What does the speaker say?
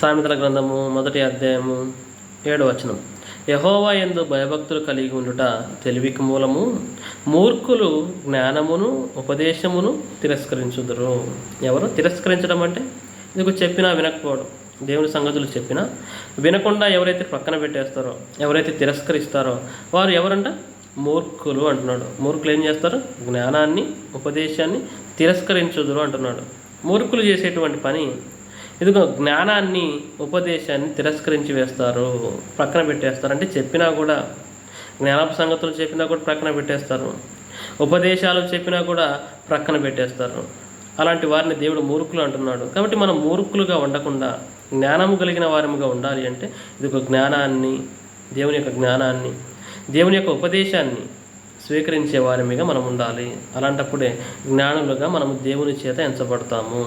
సామెతల గ్రంథము 1వ అధ్యాయము 7వ వచనం. యెహోవా యందు భయభక్తులు కలిగి ఉండుట తెలివికి మూలము, మూర్ఖులు జ్ఞానమును ఉపదేశమును తిరస్కరించుదురు. ఎవరు తిరస్కరించడం అంటే ఇదిగో చెప్పినా వినకపోవడం, దేవుని సంగతులు చెప్పినా వినకుండా ఎవరైతే పక్కన పెట్టేస్తారో, ఎవరైతే తిరస్కరిస్తారో వారు ఎవరంట? మూర్ఖులు అంటున్నాడు. మూర్ఖులు ఏం చేస్తారు? జ్ఞానాన్ని ఉపదేశాన్ని తిరస్కరించుదురు అంటున్నాడు. మూర్ఖులు చేసేటువంటి పని ఇదిగో జ్ఞానాన్ని ఉపదేశాన్ని తిరస్కరించి వేస్తారు, ప్రక్కన పెట్టేస్తారు. అంటే చెప్పినా కూడా, జ్ఞానపు సంగతులు చెప్పినా కూడా ప్రక్కన పెట్టేస్తారు, ఉపదేశాలు చెప్పినా కూడా ప్రక్కన పెట్టేస్తారు. అలాంటి వారిని దేవుడు మూర్ఖులు అంటున్నాడు. కాబట్టి మనం మూర్ఖులుగా ఉండకుండా జ్ఞానము కలిగిన వారముగా ఉండాలి అంటే ఇదిగో జ్ఞానాన్ని, దేవుని యొక్క జ్ఞానాన్ని, దేవుని యొక్క ఉపదేశాన్ని స్వీకరించే వారిగా మనం ఉండాలి. అలాంటప్పుడే జ్ఞానులుగా మనము దేవుని చేత ఎంచబడతాము.